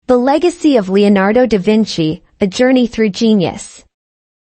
The Legacy of Leonardo da Vinci, A Journey Through Genius.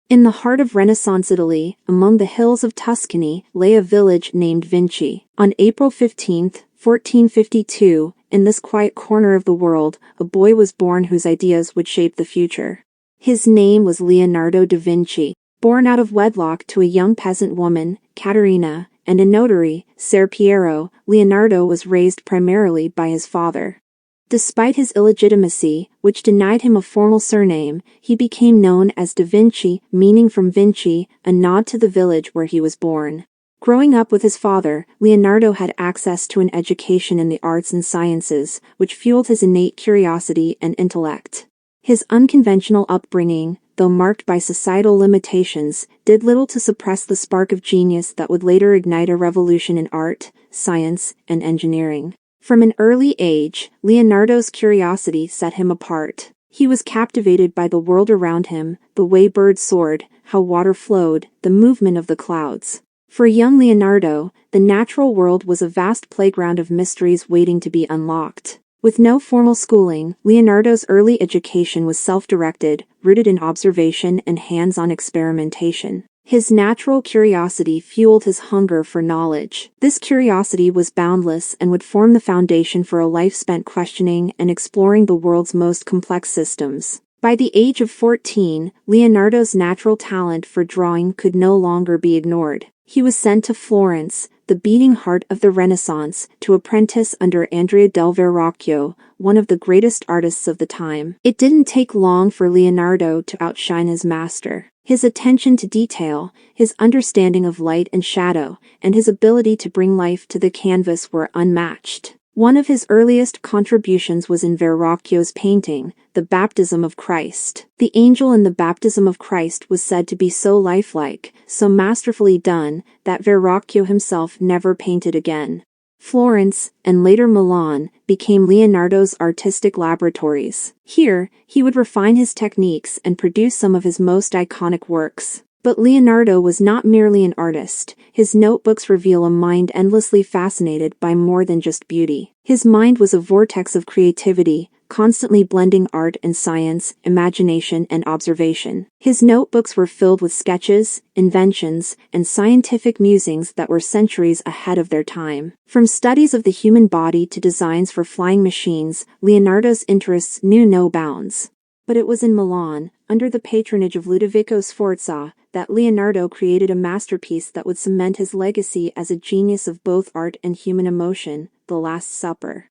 In the heart of Renaissance Italy, among the hills of Tuscany, lay a village named Vinci. On April 15, 1452, in this quiet corner of the world, a boy was born whose ideas would shape the future. His name was Leonardo da Vinci. Born out of wedlock to a young peasant woman, Caterina, and a notary, Ser Piero, Leonardo was raised primarily by his father. Despite his illegitimacy, which denied him a formal surname, he became known as Da Vinci, meaning from Vinci, a nod to the village where he was born. Growing up with his father, Leonardo had access to an education in the arts and sciences, which fueled his innate curiosity and intellect. His unconventional upbringing, though marked by societal limitations, did little to suppress the spark of genius that would later ignite a revolution in art, science, and engineering. From an early age, Leonardo's curiosity set him apart. He was captivated by the world around him, the way birds soared, how water flowed, the movement of the clouds. For young Leonardo, the natural world was a vast playground of mysteries waiting to be unlocked. With no formal schooling, Leonardo's early education was self-directed, rooted in observation and hands-on experimentation. His natural curiosity fueled his hunger for knowledge. This curiosity was boundless and would form the foundation for a life spent questioning and exploring the world's most complex systems. By the age of 14, Leonardo's natural talent for drawing could no longer be ignored. He was sent to Florence, the beating heart of the Renaissance, to apprentice under Andrea del Verrocchio, one of the greatest artists of the time. It didn't take long for Leonardo to outshine his master. His attention to detail, his understanding of light and shadow, and his ability to bring life to the canvas were unmatched. One of his earliest contributions was in Verrocchio's painting, The Baptism of Christ. The angel in the Baptism of Christ was said to be so lifelike, so masterfully done, that Verrocchio himself never painted again. Florence, and later Milan, became Leonardo's artistic laboratories. Here, he would refine his techniques and produce some of his most iconic works. But Leonardo was not merely an artist. His notebooks reveal a mind endlessly fascinated by more than just beauty. His mind was a vortex of creativity, constantly blending art and science, imagination and observation. His notebooks were filled with sketches, inventions, and scientific musings that were centuries ahead of their time. From studies of the human body to designs for flying machines, Leonardo's interests knew no bounds. But it was in Milan, under the patronage of Ludovico Sforza, that Leonardo created a masterpiece that would cement his legacy as a genius of both art and human emotion, The Last Supper.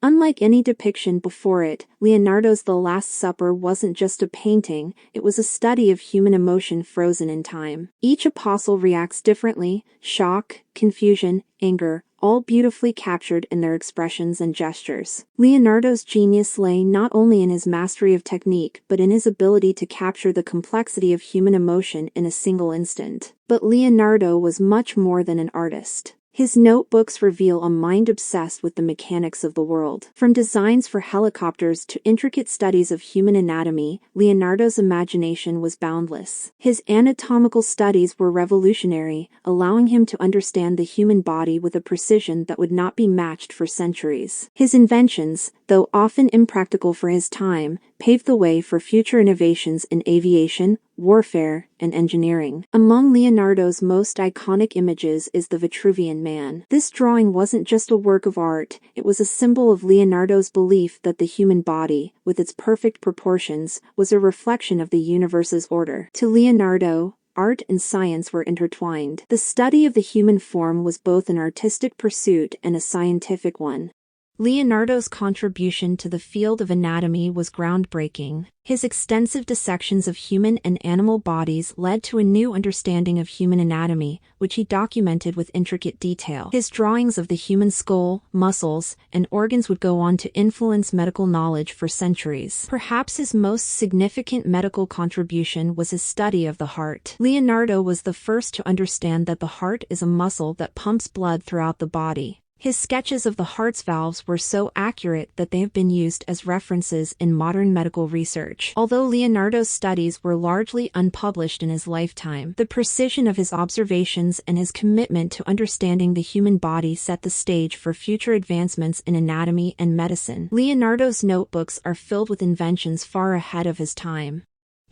Unlike any depiction before it, Leonardo's The Last Supper wasn't just a painting, it was a study of human emotion frozen in time. Each apostle reacts differently: shock, confusion, anger, all beautifully captured in their expressions and gestures. Leonardo's genius lay not only in his mastery of technique but in his ability to capture the complexity of human emotion in a single instant. But Leonardo was much more than an artist. His notebooks reveal a mind obsessed with the mechanics of the world. From designs for helicopters to intricate studies of human anatomy, Leonardo's imagination was boundless. His anatomical studies were revolutionary, allowing him to understand the human body with a precision that would not be matched for centuries. His inventions, though often impractical for his time, paved the way for future innovations in aviation, warfare, and engineering. Among Leonardo's most iconic images is the Vitruvian Man. This drawing wasn't just a work of art, it was a symbol of Leonardo's belief that the human body, with its perfect proportions, was a reflection of the universe's order. To Leonardo, art and science were intertwined. The study of the human form was both an artistic pursuit and a scientific one. Leonardo's contribution to the field of anatomy was groundbreaking. His extensive dissections of human and animal bodies led to a new understanding of human anatomy, which he documented with intricate detail. His drawings of the human skull, muscles, and organs would go on to influence medical knowledge for centuries. Perhaps his most significant medical contribution was his study of the heart. Leonardo was the first to understand that the heart is a muscle that pumps blood throughout the body. His sketches of the heart's valves were so accurate that they have been used as references in modern medical research. Although Leonardo's studies were largely unpublished in his lifetime, the precision of his observations and his commitment to understanding the human body set the stage for future advancements in anatomy and medicine. Leonardo's notebooks are filled with inventions far ahead of his time.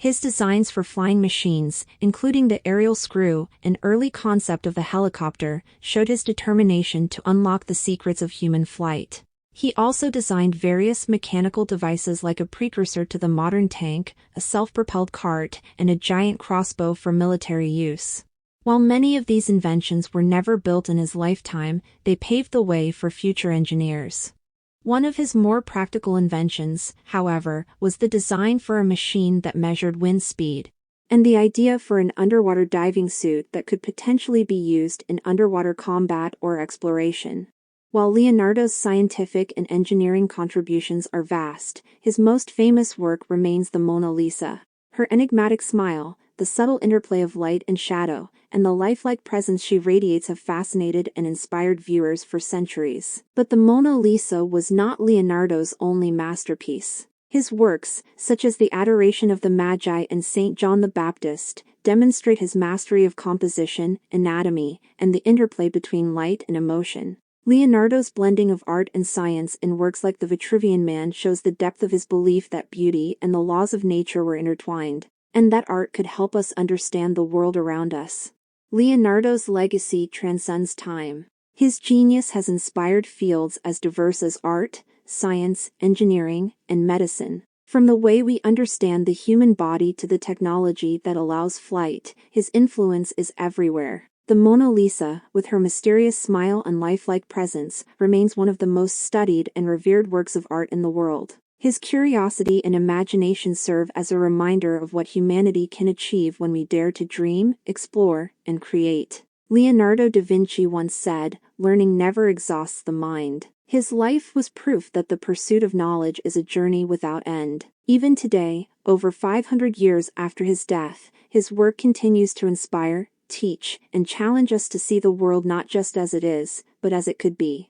His designs for flying machines, including the aerial screw, an early concept of the helicopter, showed his determination to unlock the secrets of human flight. He also designed various mechanical devices like a precursor to the modern tank, a self-propelled cart, and a giant crossbow for military use. While many of these inventions were never built in his lifetime, they paved the way for future engineers. One of his more practical inventions, however, was the design for a machine that measured wind speed, and the idea for an underwater diving suit that could potentially be used in underwater combat or exploration. While Leonardo's scientific and engineering contributions are vast, his most famous work remains the Mona Lisa. Her enigmatic smile, the subtle interplay of light and shadow, and the lifelike presence she radiates have fascinated and inspired viewers for centuries. But the Mona Lisa was not Leonardo's only masterpiece. His works, such as the Adoration of the Magi and St. John the Baptist, demonstrate his mastery of composition, anatomy, and the interplay between light and emotion. Leonardo's blending of art and science in works like the Vitruvian Man shows the depth of his belief that beauty and the laws of nature were intertwined, and that art could help us understand the world around us. Leonardo's legacy transcends time. His genius has inspired fields as diverse as art, science, engineering, and medicine. From the way we understand the human body to the technology that allows flight, his influence is everywhere. The Mona Lisa, with her mysterious smile and lifelike presence, remains one of the most studied and revered works of art in the world. His curiosity and imagination serve as a reminder of what humanity can achieve when we dare to dream, explore, and create. Leonardo da Vinci once said, "Learning never exhausts the mind." His life was proof that the pursuit of knowledge is a journey without end. Even today, over 500 years after his death, his work continues to inspire, teach, and challenge us to see the world not just as it is, but as it could be.